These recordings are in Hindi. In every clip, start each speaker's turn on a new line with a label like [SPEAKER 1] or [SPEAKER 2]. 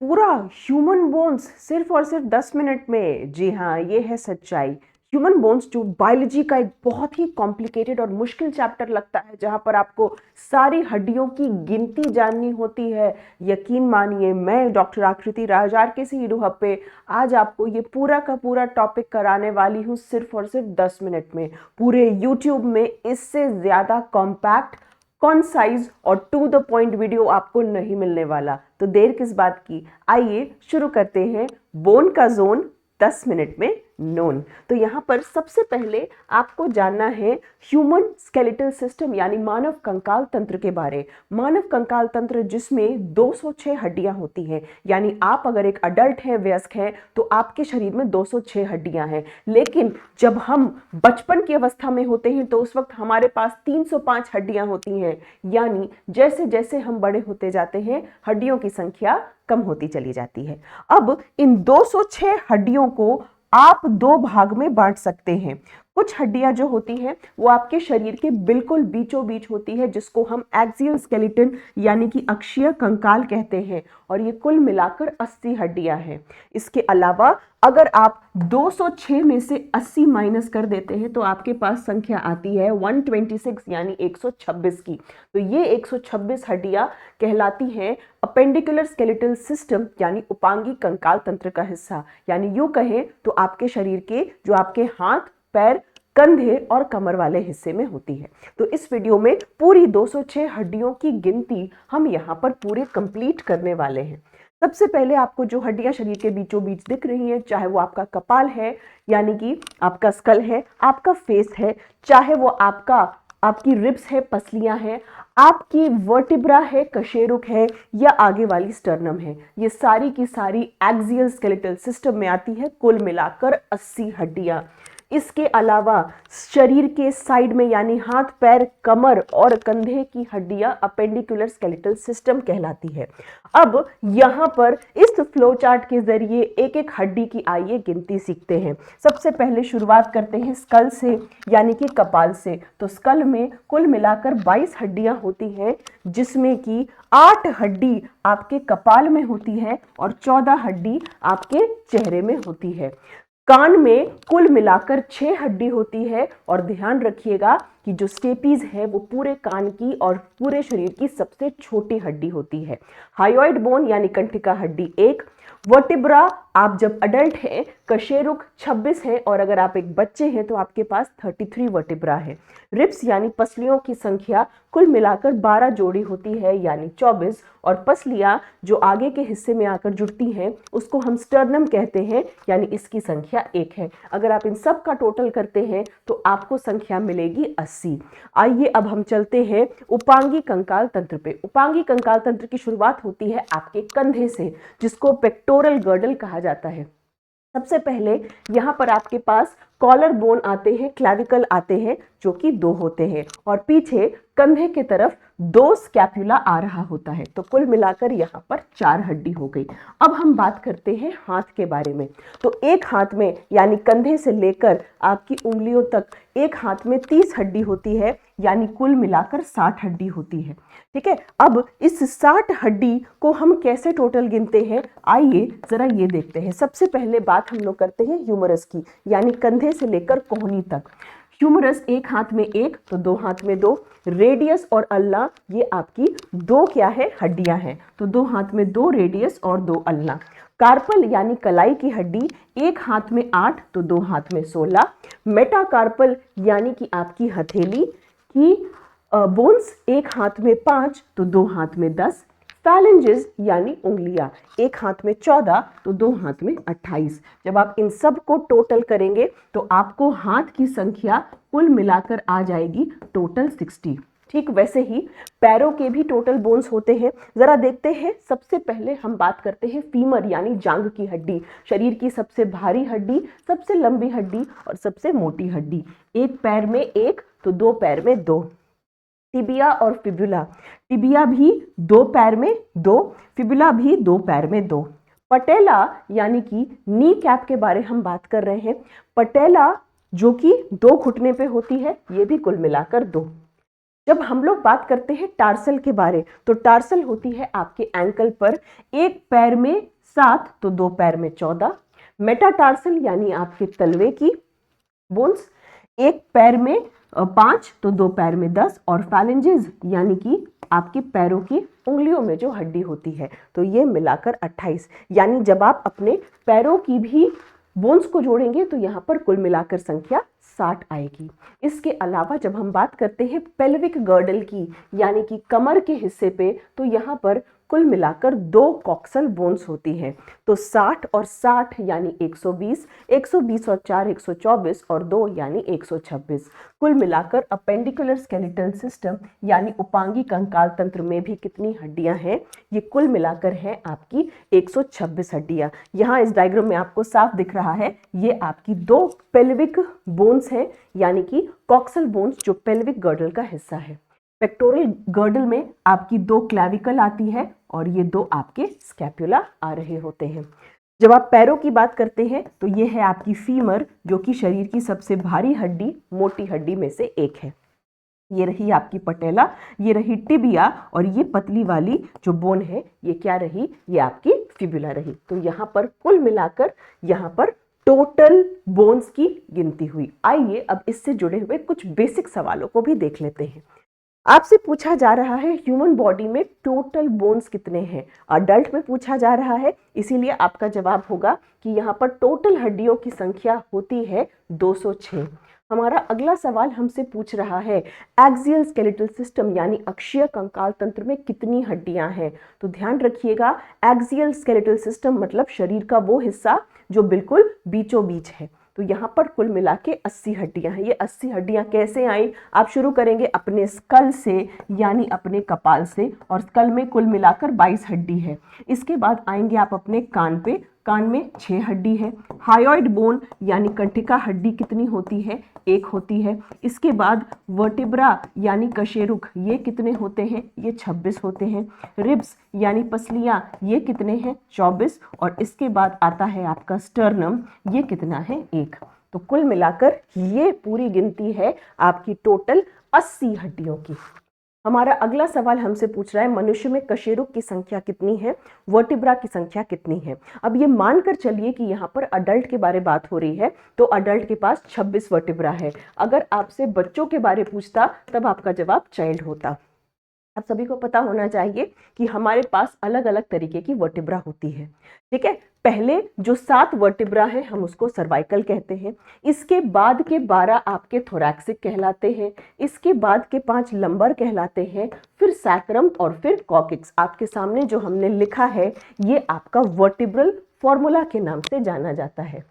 [SPEAKER 1] पूरा ह्यूमन बोन्स सिर्फ और सिर्फ 10 मिनट में। जी हाँ, ये है सच्चाई। ह्यूमन बोन्स जो बायोलॉजी का एक बहुत ही कॉम्प्लिकेटेड और मुश्किल चैप्टर लगता है, जहां पर आपको सारी हड्डियों की गिनती जाननी होती है। यकीन मानिए, मैं डॉक्टर आकृति राज RKC ईडू हब पे आज आपको ये पूरा का पूरा टॉपिक कराने वाली हूँ सिर्फ और सिर्फ 10 मिनट में। पूरे यूट्यूब में इससे ज्यादा कॉम्पैक्ट, कॉन्साइज और टू द पॉइंट वीडियो आपको नहीं मिलने वाला। तो देर किस बात की, आइए शुरू करते हैं। बोन का जोन 10 मिनट में नोन। तो यहां पर सबसे पहले आपको जानना है ह्यूमन स्केलेटल सिस्टम यानी मानव कंकाल तंत्र के बारे। मानव कंकाल तंत्र जिसमें 206 हड्डियां होती हैं, यानी आप अगर एक अडल्ट हैं, वयस्क हैं, तो आपके शरीर में 206 हड्डियां हैं। लेकिन जब हम बचपन की अवस्था में होते हैं तो उस वक्त हमारे पास 305 हड्डियां होती हैं। यानी जैसे जैसे हम बड़े होते जाते हैं, हड्डियों की संख्या कम होती चली जाती है। अब इन 206 हड्डियों को आप दो भाग में बांट सकते हैं। कुछ हड्डियां जो होती हैं वो आपके शरीर के बिल्कुल बीचों बीच होती है, जिसको हम एक्सियल स्केलेटन यानी कि अक्षीय कंकाल कहते हैं, और ये कुल मिलाकर 80 हड्डियां हैं। इसके अलावा अगर आप 206 में से 80 माइनस कर देते हैं तो आपके पास संख्या आती है 126 यानी 126 की। तो ये 126 हड्डियां कहलाती हैं अपेंडिकुलर स्केलेटल सिस्टम यानी उपांगी कंकाल तंत्र का हिस्सा। यानी यूं कहें तो आपके शरीर के जो आपके हाथ, पैर, कंधे और कमर वाले हिस्से में होती है। तो इस वीडियो में पूरी 206 हड्डियों की गिनती हम यहाँ पर पूरे कंप्लीट करने वाले हैं। सबसे पहले आपको जो हड्डियां शरीर के बीचों बीच दिख रही हैं, चाहे वो आपका कपाल है यानी कि आपका स्कल है, आपका फेस है, चाहे वो आपकी रिब्स है, पसलियां हैं, आपकी वर्टिब्रा है, कशेरुक है, या आगे वाली स्टर्नम है, ये सारी की सारी एक्सियल स्केलेटल सिस्टम में आती है। कुल मिलाकर 80 हड्डियां। इसके अलावा शरीर के साइड में यानी हाथ, पैर, कमर और कंधे की हड्डियां अपेंडिकुलर स्केलेटल सिस्टम कहलाती है। अब यहां पर इस फ्लो चार्ट के जरिए एक एक हड्डी की आइए गिनती सीखते हैं। सबसे पहले शुरुआत करते हैं स्कल से यानी कि कपाल से। तो स्कल में कुल मिलाकर 22 हड्डियां होती हैं, जिसमें कि 8 हड्डी आपके कपाल में होती है और 14 हड्डी आपके चेहरे में होती है। कान में कुल मिलाकर 6 हड्डी होती है, और ध्यान रखिएगा कि जो स्टेपीज है वो पूरे कान की और पूरे शरीर की सबसे छोटी हड्डी होती है। हायोइड बोन यानी कंठिका हड्डी 1, वर्टिब्रा आप जब अडल्ट हैं कशेरुक 26 है, और अगर आप एक बच्चे हैं तो आपके पास 33 वर्टिब्रा है। रिब्स यानी पसलियों की संख्या कुल मिलाकर 12 जोड़ी होती है यानी 24, और पसलियां जो आगे के हिस्से में आकर जुड़ती हैं उसको हम स्टर्नम कहते हैं, यानी इसकी संख्या 1 है। अगर आप इन सब का टोटल करते हैं तो आपको संख्या मिलेगी 80। आइए अब हम चलते हैं उपांगी कंकाल तंत्र पे। उपांगी कंकाल तंत्र की शुरुआत होती है आपके कंधे से, जिसको पेक्टोरल गर्डल कहा जाता है। सबसे पहले यहां पर आपके पास कॉलर बोन आते हैं, क्लैविकल आते हैं जो कि 2 होते हैं, और पीछे कंधे की तरफ 2 स्कैपुला आ रहा होता है। तो कुल मिलाकर यहां पर 4 हड्डी हो गई। अब हम बात करते हैं हाथ के बारे में। तो एक हाथ में यानी कंधे से लेकर आपकी उंगलियों तक एक हाथ में 30 हड्डी होती है, यानी कुल मिलाकर 60 हड्डी होती है। ठीक है, अब इस 60 हड्डी को हम कैसे टोटल गिनते हैं, आइए जरा ये देखते हैं। सबसे पहले बात हम लोग करते हैं ह्यूमरस की, यानी कंधे से लेकर कोहनी तक। ह्यूमरस एक हाथ में 1 तो 2 हाथ में 2। रेडियस और अल्ना ये आपकी 2 क्या है, हड्डियां हैं, तो 2 हाथ में 2 रेडियस और 2 अल्ना। कार्पल यानी कलाई की हड्डी एक हाथ में 8 तो 2 हाथ में 16। मेटाकार्पल यानी कि आपकी हथेली की बोन्स एक हाथ में 5 तो 2 हाथ में 10। फैलेंजेस यानी उंगलियां एक हाथ में 14 तो 2 हाथ में 28। जब आप इन सब को टोटल करेंगे तो आपको हाथ की संख्या कुल मिलाकर आ जाएगी टोटल 60। ठीक वैसे ही पैरों के भी टोटल बोन्स होते हैं, जरा देखते हैं। सबसे पहले हम बात करते हैं फीमर यानी जांघ की हड्डी, शरीर की सबसे भारी हड्डी, सबसे लंबी हड्डी और सबसे मोटी हड्डी। एक पैर में 1 तो 2 पैर में 2। टिबिया और फिबुला, टिबिया भी 2 पैर में 2, फिबुला भी 2 पैर में 2। पटेला यानी कि नी कैप के बारे हम बात कर रहे हैं। पटेला जो कि 2 घुटने पे होती है, ये भी कुल मिलाकर 2। जब हम लोग बात करते हैं टार्सल के बारे, तो टार्सल होती है आपके एंकल पर, एक पैर में 7 तो 2 पैर में 14, मेटाटार्सल यानी आपके तलवे की बोन्स, एक पैर में 5 तो 2 पैर में 10, और फैलेंजेस यानी कि आपके पैरों की उंगलियों में जो हड्डी होती है, तो ये मिलाकर 28। यानी जब आप अपने पैरों की भी बोन्स को जोड़ेंगे तो यहाँ पर कुल मिलाकर संख्या 60 आएगी। इसके अलावा जब हम बात करते हैं पेल्विक गर्डल की यानी कि कमर के हिस्से पे, तो यहाँ पर कुल मिलाकर 2 कॉक्सल बोन्स होती हैं। तो 60 और 60 यानी 120, 120 और 4 124 और 2 यानी 126। कुल मिलाकर अपेंडिकुलर स्केलेटल सिस्टम यानी उपांगी कंकाल तंत्र में भी कितनी हड्डियां हैं? ये कुल मिलाकर है आपकी 126 हड्डियां। यहाँ इस डायग्राम में आपको साफ दिख रहा है, ये आपकी 2 पेल्विक बोन्स हैं यानी कि कॉक्सल बोन्स जो पेल्विक गर्डल का हिस्सा है। पेक्टोरल गर्डल में आपकी 2 क्लैविकल आती है और ये 2 आपके स्कैपुला आ रहे होते हैं। जब आप पैरों की बात करते हैं तो ये है आपकी फीमर जो कि शरीर की सबसे भारी हड्डी, मोटी हड्डी में से एक है। ये रही आपकी पटेला, ये रही टिबिया, और ये पतली वाली जो बोन है ये क्या रही? ये आपकी फिबुला रही। तो यहाँ पर कुल मिलाकर यहाँ पर टोटल बोन्स की गिनती हुई। आइए अब इससे जुड़े हुए कुछ बेसिक सवालों को भी देख लेते हैं। आपसे पूछा जा रहा है ह्यूमन बॉडी में टोटल बोन्स कितने हैं? अडल्ट में पूछा जा रहा है, इसीलिए आपका जवाब होगा कि यहाँ पर टोटल हड्डियों की संख्या होती है 206। हमारा अगला सवाल हमसे पूछ रहा है एक्सियल स्केलेटल सिस्टम यानी अक्षीय कंकाल तंत्र में कितनी हड्डियां हैं? तो ध्यान रखिएगा, एक्सियल स्केलेटल सिस्टम मतलब शरीर का वो हिस्सा जो बिल्कुल बीचों बीच है। तो यहाँ पर कुल मिला के 80 हड्डियां हैं। ये 80 हड्डियां कैसे आई? आप शुरू करेंगे अपने स्कल से यानी अपने कपाल से, और स्कल में कुल मिलाकर 22 हड्डी है। इसके बाद आएंगे आप अपने कान पे, कान में 6 हड्डी है। हायोइड बोन यानी कंठिका हड्डी कितनी होती है? 1 होती है। इसके बाद वर्टिब्रा यानी कशेरुक, ये कितने होते हैं? ये 26 होते हैं। रिब्स यानी पसलियां, ये कितने हैं? 24। और इसके बाद आता है आपका स्टर्नम, ये कितना है? 1। तो कुल मिलाकर ये पूरी गिनती है आपकी टोटल 80 हड्डियों की। हमारा अगला सवाल हमसे पूछ रहा है मनुष्य में कशेरुक की संख्या कितनी है, वर्टिब्रा की संख्या कितनी है। अब ये मानकर चलिए कि यहाँ पर अडल्ट के बारे बात हो रही है, तो अडल्ट के पास 26 वर्टिब्रा है। अगर आपसे बच्चों के बारे पूछता तब आपका जवाब चाइल्ड होता। आप सभी को पता होना चाहिए कि हमारे पास अलग अलग तरीके की वर्टिब्रा होती है, ठीक है। पहले जो 7 वर्टिब्रा है हम उसको सर्वाइकल कहते हैं। इसके बाद के 12 आपके थोरैक्सिक कहलाते हैं। इसके बाद के 5 लंबर कहलाते हैं, फिर सैक्रम और फिर कॉकिक्स। आपके सामने जो हमने लिखा है ये आपका वर्टिब्रल फॉर्मूला के नाम से जाना जाता है।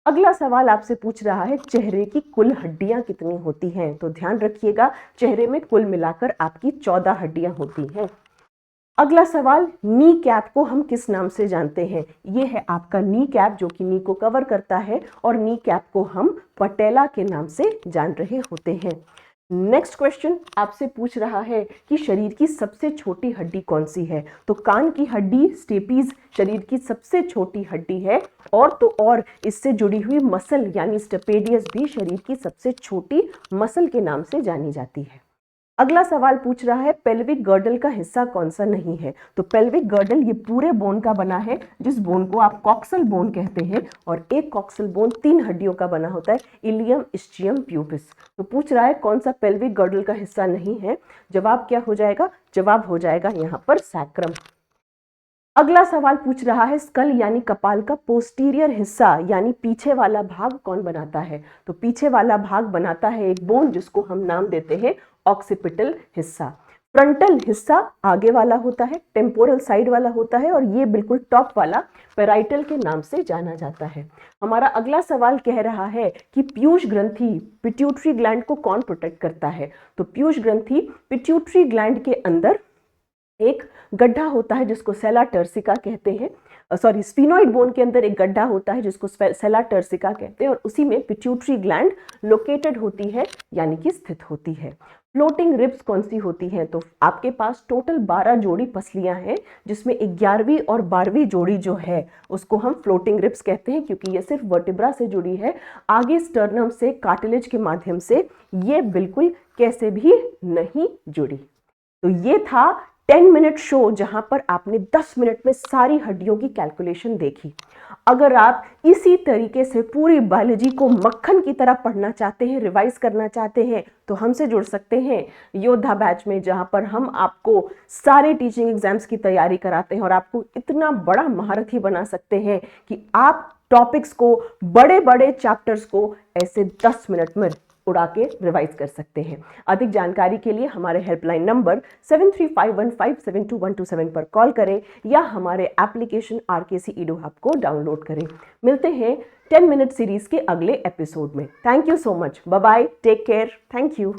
[SPEAKER 1] अगला सवाल आपसे पूछ रहा है चेहरे की कुल हड्डियां कितनी होती हैं। तो ध्यान रखिएगा, चेहरे में कुल मिलाकर आपकी 14 हड्डियां होती हैं। अगला सवाल, नी कैप को हम किस नाम से जानते हैं? ये है आपका नी कैप जो कि नी को कवर करता है, और नी कैप को हम पटेला के नाम से जान रहे होते हैं। नेक्स्ट क्वेश्चन आपसे पूछ रहा है कि शरीर की सबसे छोटी हड्डी कौन सी है? तो कान की हड्डी स्टेपीज शरीर की सबसे छोटी हड्डी है, और तो और इससे जुड़ी हुई मसल यानी स्टेपेडियस भी शरीर की सबसे छोटी मसल के नाम से जानी जाती है। अगला सवाल पूछ रहा है पेल्विक गर्डल का हिस्सा कौन सा नहीं है? तो पेल्विक गर्डल ये पूरे बोन का बना है, जिस बोन को आप कॉक्सल बोन कहते हैं, और एक कॉक्सल बोन 3 हड्डियों का बना होता है, इलियम, इस्चियम, प्यूबिस। तो पूछ रहा है कौन सा पेल्विक गर्डल का हिस्सा नहीं है? जवाब क्या हो जाएगा? जवाब हो जाएगा यहाँ पर सैक्रम। अगला सवाल पूछ रहा है स्कल यानी कपाल का पोस्टीरियर हिस्सा यानी पीछे वाला भाग कौन बनाता है? तो पीछे वाला भाग बनाता है एक बोन जिसको हम नाम देते हैं ऑक्सीपिटल हिस्सा। फ्रंटल हिस्सा आगे वाला होता है, टेम्पोरल साइड वाला होता है, और ये बिल्कुल टॉप वाला पेराइटल के नाम से जाना जाता है। हमारा अगला सवाल कह रहा है कि पीयूष ग्रंथि पिट्यूटरी ग्लैंड को कौन प्रोटेक्ट करता है? तो पीयूष ग्रंथि पिट्यूटरी ग्लैंड के अंदर एक गड्ढा होता है जिसको सेला टर्सिका कहते हैं, स्फीनोइड बोन के अंदर एक गड्ढा होता है जिसको सेला टर्सिका कहते हैं, और उसी में पिट्यूटरी ग्लैंड लोकेटेड होती है यानी कि स्थित होती है। फ्लोटिंग रिब्स कौन सी होती हैं? तो आपके पास टोटल 12 जोड़ी पसलियां हैं, जिसमें 11वीं और 12वीं जोड़ी जो है उसको हम फ्लोटिंग रिब्स कहते हैं, क्योंकि ये सिर्फ वर्टिब्रा से जुड़ी है। आगे स्टर्नम से कार्टिलेज के माध्यम से ये बिल्कुल कैसे भी नहीं जुड़ी। तो ये था 10 मिनट शो जहां पर आपने 10 मिनट में सारी हड्डियों की कैलकुलेशन देखी। अगर आप इसी तरीके से पूरी बायोलॉजी को मक्खन की तरह पढ़ना चाहते हैं, रिवाइज करना चाहते हैं, तो हमसे जुड़ सकते हैं योद्धा बैच में, जहां पर हम आपको सारे टीचिंग एग्जाम्स की तैयारी कराते हैं और आपको इतना बड़ा महारथी बना सकते हैं कि आप टॉपिक्स को, बड़े बड़े चैप्टर्स को ऐसे 10 मिनट में उड़ा के रिवाइज कर सकते हैं। अधिक जानकारी के लिए हमारे हेल्पलाइन नंबर 7351572127 पर कॉल करें या हमारे एप्लीकेशन RKC ईडू हब को डाउनलोड करें। मिलते हैं 10 मिनट सीरीज के अगले एपिसोड में। Thank you so much. Bye bye, take care, thank you.